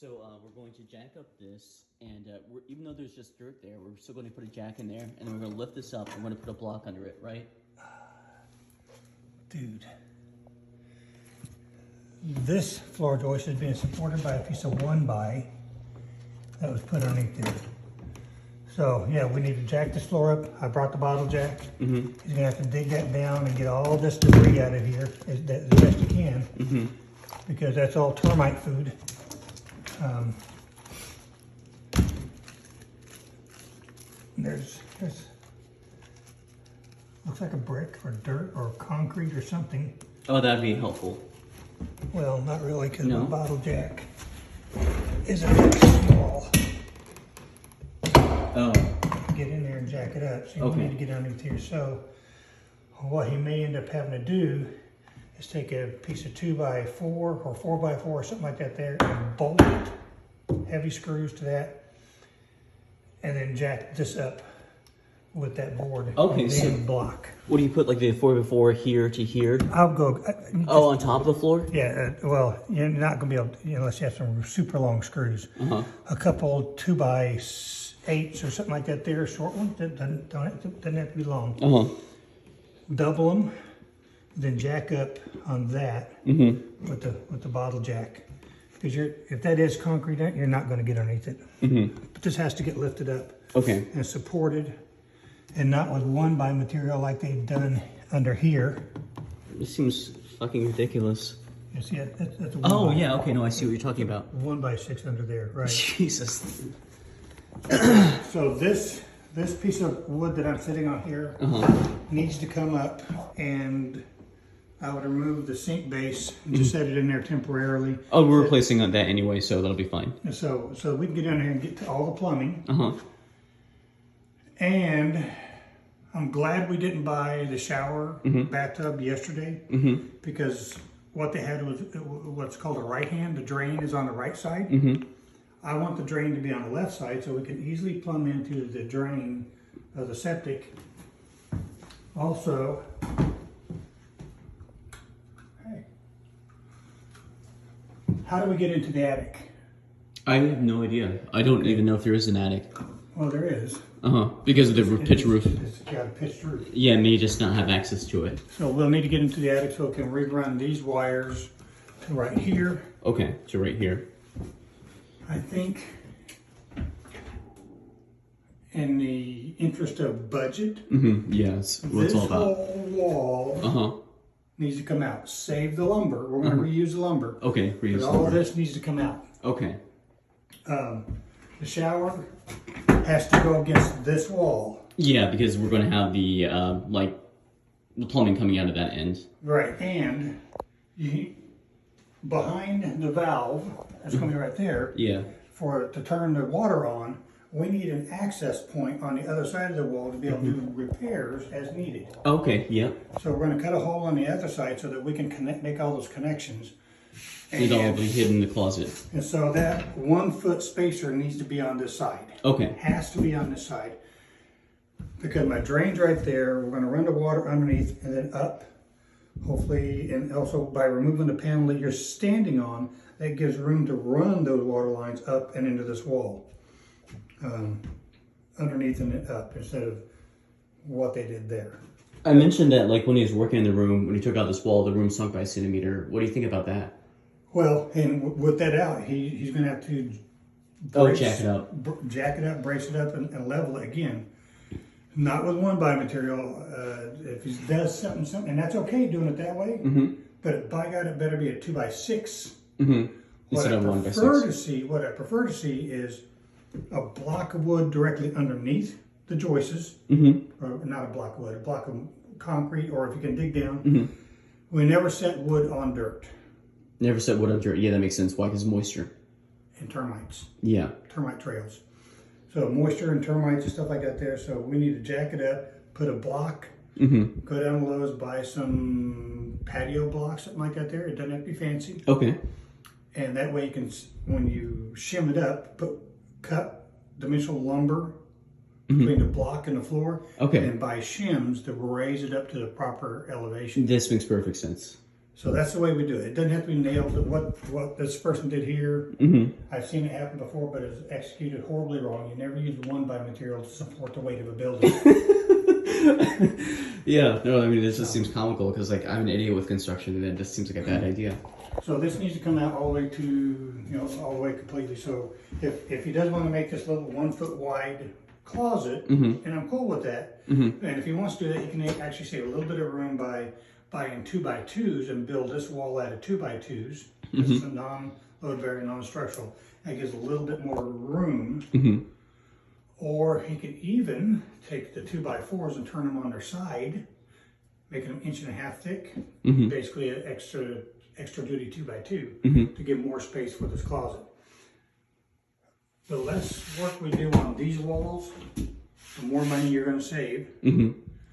We're going to jack up this, and even though there's just dirt there, we're still going to put a jack in there, and then we're going to lift this up, and we're going to put a block under it, right? Dude. This floor joist is being supported by a piece of 1x that was put underneath there. So, yeah, we need to jack this floor up. I brought the bottle jack. He's going to have to dig that down and get all this debris out of here as best you can. Because that's all termite food. There's looks like a brick or dirt or concrete or something. Oh, that'd be helpful. Well, not really, because No. the bottle jack is a bit small. Oh. Get in there and jack it up. So you Okay. need to get underneath here. So what he may end up having to do is take a piece of 2x4 or 4x4 or something like that there and bolt it, heavy screws to that, and then jack this up with that board. Okay, and so- then block. What do you put, like the 4x4 here to here? I'll go. Oh, on top of the floor? Yeah, well, you're not going to be able to, unless you have some super long screws. A couple 2x8s or something like that there, short ones, that doesn't have to be long. Double them, then jack up on that with the bottle jack. Because if that is concrete, you're not going to get underneath it. But this has to get lifted up Okay. and supported, and not with 1x material like they've done under here. This seems fucking ridiculous. You see, that's a 1x. Oh, yeah, okay, no, I see what you're talking about. 1x6 under there, right? Jesus. So this piece of wood that I'm sitting on here needs to come up, and I would remove the sink base and just set it in there temporarily. Oh, we're replacing that anyway, so that'll be fine. So we can get in here and get to all the plumbing. Uh-huh. And I'm glad we didn't buy the shower bathtub yesterday, because what they had was what's called a right hand. The drain is on the right side. I want the drain to be on the left side so we can easily plumb into the drain of the septic. Also, hey, how do we get into the attic? I have no idea. I don't even know if there is an attic. Well, there is. Because of the pitch roof. It's got a pitched roof. Yeah, may just not have access to it. So we'll need to get into the attic so we can rerun these wires to right here. Okay, so right here. I think, in the interest of budget, Yes, what this it's all about. whole wall needs to come out. Save the lumber. We're going to reuse the lumber. Okay, But reuse all lumber. this needs to come out. Okay. The shower has to go against this wall. Yeah, because we're going to have the, the plumbing coming out of that end. Right, and behind the valve, that's going to be right there, Yeah. for it to turn the water on, we need an access point on the other side of the wall to be able to do repairs as needed. Okay, yeah. So we're going to cut a hole on the other side so that we can make all those connections. It'll all be hidden in the closet. And so that 1 foot spacer needs to be on this side. Okay. Has to be on this side. Because my drain's right there, we're going to run the water underneath and then up, hopefully, and also by removing the panel that you're standing on, that gives room to run those water lines up and into this wall. Underneath and up, instead of what they did there. I mentioned that, like, when he was working in the room, when he took out this wall, the room sunk by a centimeter. What do you think about that? Well, and with that out, he's going to have to Jack it up. Jack it up, brace it up, and level it again. Not with 1x material. If he does something, and that's okay doing it that way. But by God, it better be a 2x6. Instead of 1x6. What I prefer to see is a block of wood directly underneath the joists. Or not a block of wood, a block of concrete, or if you can dig down. We never set wood on dirt. Never set wood on dirt. Yeah, that makes sense. Why? Because moisture. And termites. Yeah. Termite trails. So moisture and termites and stuff like that there. So we need to jack it up, put a block, go down to Lowe's, buy some patio blocks, something like that there. It doesn't have to be fancy. Okay. And that way you can, when you shim it up, cut dimensional lumber between the block and the floor. Okay. And by shims to raise it up to the proper elevation. This makes perfect sense. So that's the way we do it. It doesn't have to be nailed. What this person did here, I've seen it happen before, but it's executed horribly wrong. You never use one by material to support the weight of a building. Yeah, no, I mean, this just seems comical because, like, I'm an idiot with construction and it just seems like a bad idea. So this needs to come out all the way to, all the way completely. So if he does want to make this little 1 foot wide closet, and I'm cool with that, and if he wants to do that, he can actually save a little bit of room by buying 2x2s and build this wall out of 2x2s. This is a non-load bearing, non-structural. That gives a little bit more room. Or he could even take the 2x4s and turn them on their side, making them 1.5 inches thick, basically an extra duty 2x2 to give more space for this closet. The less work we do on these walls, the more money you're going to save.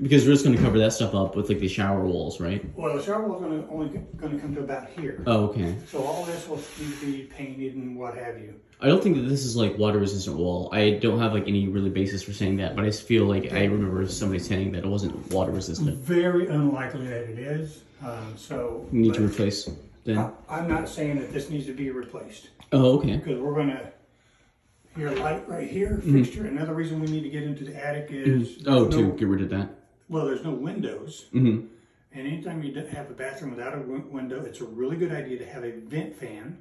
Because we're just going to cover that stuff up with like the shower walls, right? Well, the shower wall is only going to come to about here. Oh, okay. So all this will need to be painted and what have you. I don't think that this is like water resistant wall. I don't have like any really basis for saying that, but I just feel like I remember somebody saying that it wasn't water resistant. Very unlikely that it is. So You need to replace then? I'm not saying that this needs to be replaced. Oh, okay. Because we're going to, your light right here, fixture. Another reason we need to get into the attic is... to get rid of that. Well, there's no windows. And anytime you have a bathroom without a window, it's a really good idea to have a vent fan.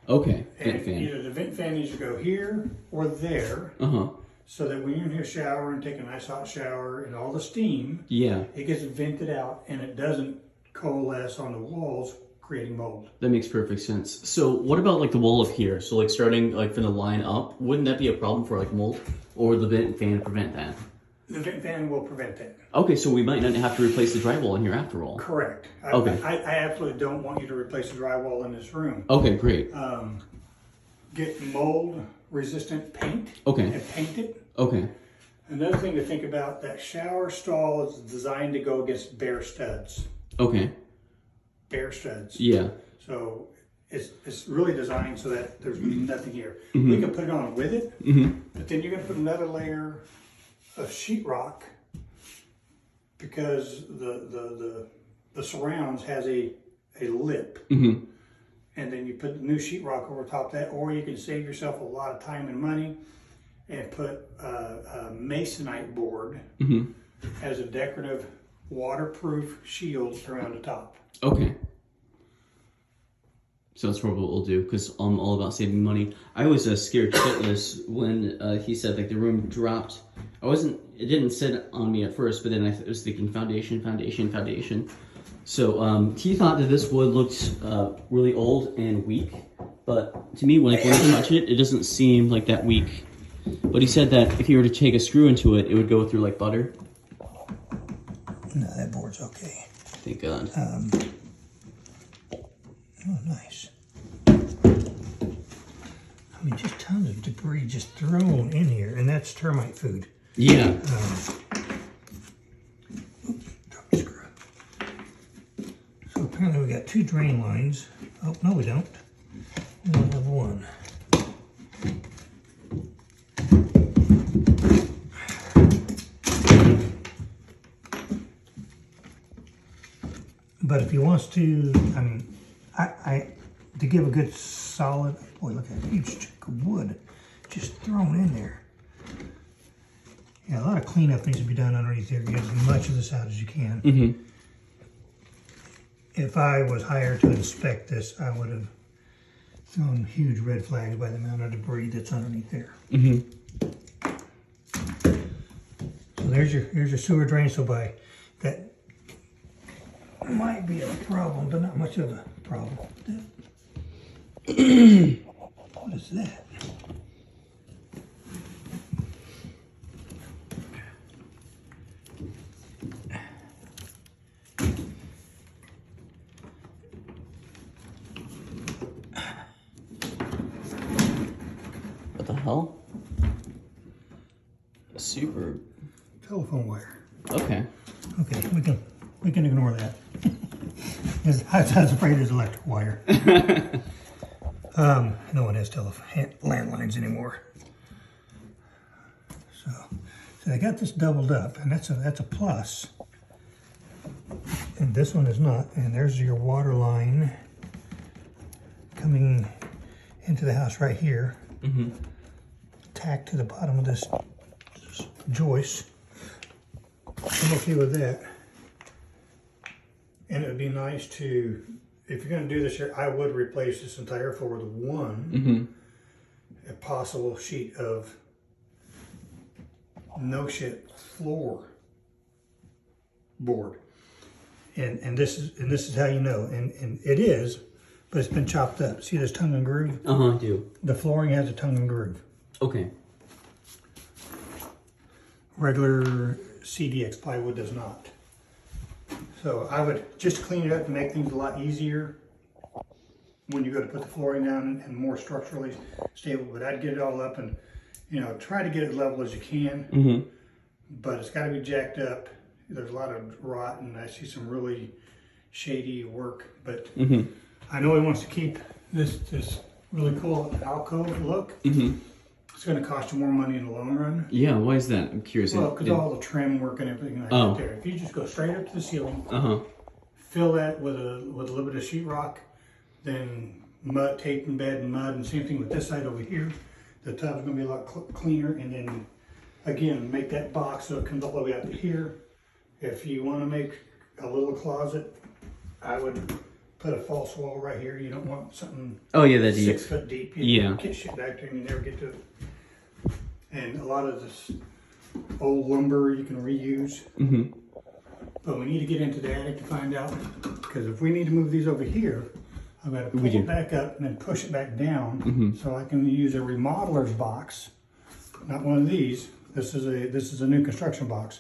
Okay, And vent fan. either the vent fan needs to go here or there. So that when you're in here showering, take a nice hot shower, and all the steam, Yeah, it gets vented out and it doesn't coalesce on the walls, creating mold. that makes perfect sense. So what about like the wall up here? So like starting like from the line up, wouldn't that be a problem for like mold? Or would the vent fan prevent that? The vent fan will prevent that. Okay, so we might not have to replace the drywall in here after all. Correct. Okay. I absolutely don't want you to replace the drywall in this room. Okay, great. Get mold resistant paint. Okay. And paint it. Okay. Another thing to think about, that shower stall is designed to go against bare studs. Okay. Bare studs. Yeah. So it's really designed so that there's nothing here. We can put it on with it, but then you're going to put another layer of sheetrock because the surrounds has a lip. And then you put the new sheetrock over top of that, or you can save yourself a lot of time and money and put a masonite board as a decorative waterproof shield around the top. Okay. So that's probably what we'll do, because I'm all about saving money. I was scared shitless when he said like the room dropped. It didn't sit on me at first, but then I was thinking foundation. So he thought that this wood looked really old and weak, but to me, when I touch it, it doesn't seem like that weak. But he said that if you were to take a screw into it, it would go through like butter. No, that board's okay. Thank God. Oh, nice. I mean, just tons of debris just thrown in here, and that's termite food. Yeah. Drop the screw. So apparently we got 2 drain lines. Oh, no we don't. We only have 1. But if he wants to, I mean, to give a good solid, boy, look at that huge chunk of wood just thrown in there. Yeah, a lot of cleanup needs to be done underneath there. Get as much of this out as you can. If I was hired to inspect this, I would have thrown huge red flags by the amount of debris that's underneath there. So there's your sewer drain. So by that might be a problem, but not much of a problem. What is that? What the hell? Super. Telephone wire. Okay. Okay, we can ignore that. I was afraid it was electric wire. No one has landlines anymore. So I got this doubled up, and that's a plus. And this one is not. And there's your water line coming into the house right here. Tacked to the bottom of this joist. I'm okay with that. And it would be nice to, if you're going to do this here, I would replace this entire floor with one, a possible sheet of no shit floor board. And this is how you know, and it is, but it's been chopped up. See this tongue and groove? I do. The flooring has a tongue and groove. Okay. Regular CDX plywood does not. So I would just clean it up to make things a lot easier when you go to put the flooring down and more structurally stable. But I'd get it all up and, you know, try to get it level as you can. But it's got to be jacked up. There's a lot of rot, and I see some really shady work. But I know he wants to keep this really cool alcove look. It's going to cost you more money in the long run. Yeah, why is that? I'm curious. Well, because all the trim work and everything like that there. If you just go straight up to the ceiling, fill that with a little bit of sheetrock, then mud, tape and bed and mud, and same thing with this side over here. The tub's going to be a lot cleaner, and then again make that box so it comes all the way up to here. If you want to make a little closet, I would put a false wall right here. You don't want something 6 foot deep. You get shit back there and you never get to it. And a lot of this old lumber you can reuse. But we need to get into the attic to find out, because if we need to move these over here, I've got to pull it back up and then push it back down, so I can use a remodeler's box, not one of these. This is a new construction box,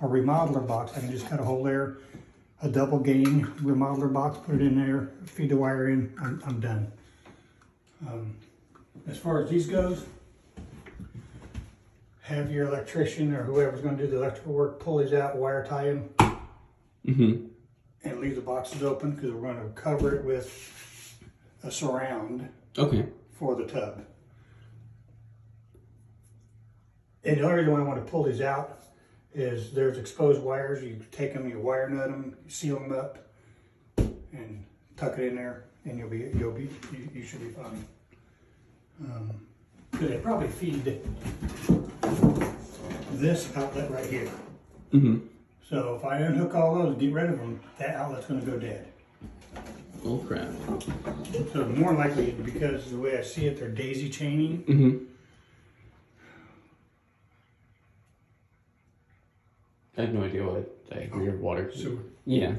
a remodeler box. I can just cut a hole there, a double gain remodeler box, put it in there, feed the wire in. I'm done. As far as these goes, have your electrician or whoever's going to do the electrical work pull these out, wire tie them, and leave the boxes open, because we're going to cover it with a surround for the tub. And the only reason why I want to pull these out is there's exposed wires. You take them, you wire nut them, you seal them up, and tuck it in there, and you should be fine. Because they probably feed this outlet right here. So if I unhook all those and get rid of them, that outlet's going to go dead. Oh crap. So more likely, because the way I see it, they're daisy chaining. I have no idea what weird water. Sewer. Yeah.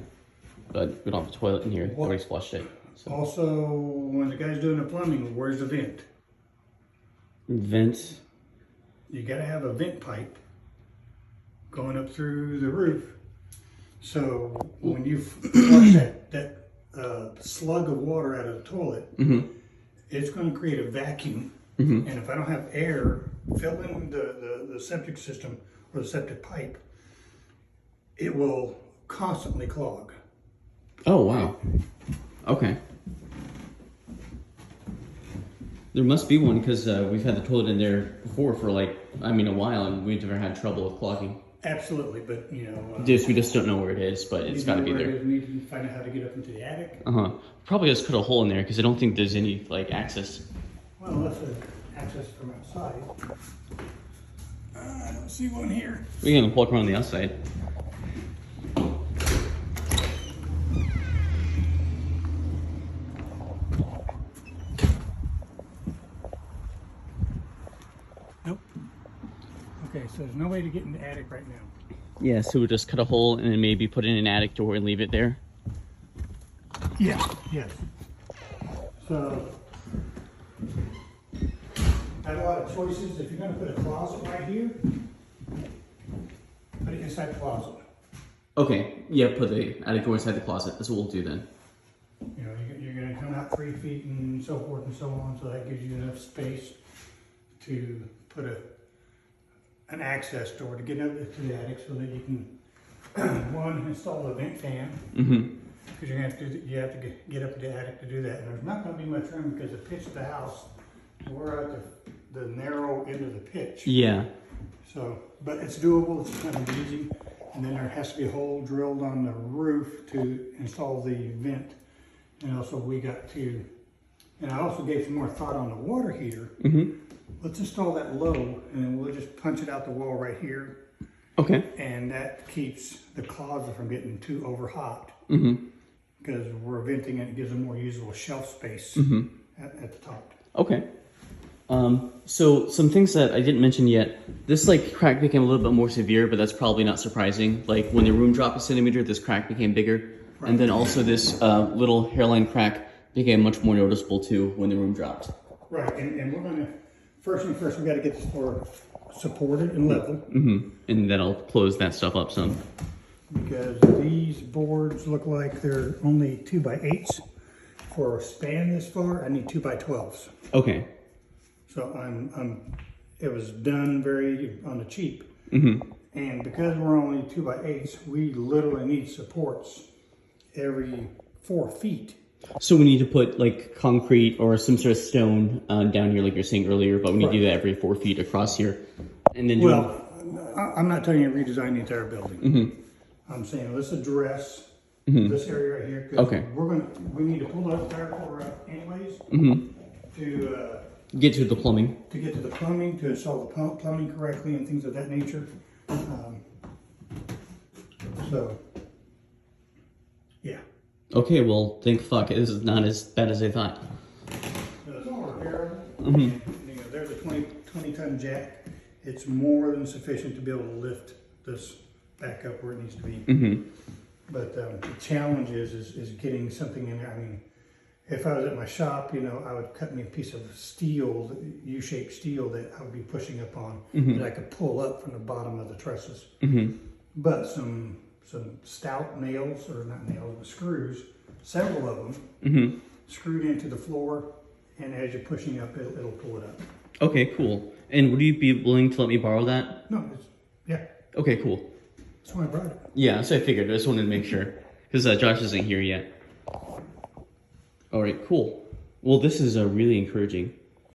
But we don't have a toilet in here. Nobody's flushed it. So. Also, when the guy's doing the plumbing, where's the vent? Vents. You got to have a vent pipe going up through the roof. So when you flush that slug of water out of the toilet, it's going to create a vacuum. And if I don't have air filling the septic system or the septic pipe, it will constantly clog. Oh, wow. Okay. There must be one, because we've had the toilet in there before for a while, and we've never had trouble with clogging. Absolutely, but you know... we just don't know where it is, but it's got to be there. We need to find out how to get up into the attic. Probably just cut a hole in there, because I don't think there's any, access. Well, unless there's access from outside. I don't see one here. We can walk around the outside. Nope. Okay, so there's no way to get in the attic right now. Yeah, so we'll just cut a hole and then maybe put in an attic door and leave it there. Yeah, yes. So, I have a lot of choices. If you're going to put a closet right here, put it inside the closet. Okay, yeah, put the attic door inside the closet. That's what we'll do then. You know, you're going to come out 3 feet and so forth and so on, so that gives you enough space to put an access door to get up to the attic, so that you can, one, install a vent fan. Because you have to get up to the attic to do that. And there's not going to be much room, because the pitch of the house, we're at the narrow end of the pitch. Yeah. So, but it's doable. It's kind of easy. And then there has to be a hole drilled on the roof to install the vent. And also we got to, and I also gave some more thought on the water heater. Let's install that low, and then we'll just punch it out the wall right here. Okay. And that keeps the closet from getting too over hot. Because we're venting it, it gives a more usable shelf space at the top. Okay. So some things that I didn't mention yet. This like crack became a little bit more severe, but that's probably not surprising. Like when the room dropped a centimeter, this crack became bigger. Right. And then also this little hairline crack became much more noticeable too when the room dropped. Right, and we're gonna, first thing first, we gotta get this floor supported and level. And then I'll close that stuff up some. Because these boards look like they're only 2x8s. For a span this far, I need 2x12s. Okay. So it was done very on the cheap. And because we're only 2x8s, we literally need supports every 4 feet. So we need to put like concrete or some sort of stone down here, like you were saying earlier, but we need to do that every 4 feet across here. And then I'm not telling you to redesign the entire building. I'm saying let's address this area right here. Okay. We need to pull that entire floor up anyways to get to the plumbing. To get to the plumbing, to install the plumbing correctly and things of that nature. So, yeah. Okay, well, thank fuck. This is not as bad as I thought. So it's all repairable. And, you know, there's a 20-ton jack. It's more than sufficient to be able to lift this back up where it needs to be. But the challenge is getting something in there. I mean, if I was at my shop, you know, I would cut me a piece of steel, U-shaped steel that I would be pushing up on that I could pull up from the bottom of the trusses. But some stout nails, or not nails, but screws, several of them, screwed into the floor, and as you're pushing up, it'll pull it up. Okay, cool. And would you be willing to let me borrow that? No, yeah. Okay, cool. That's why I brought it. Yeah, so I figured. I just wanted to make sure. Because Josh isn't here yet. All right, cool. Well, this is really encouraging.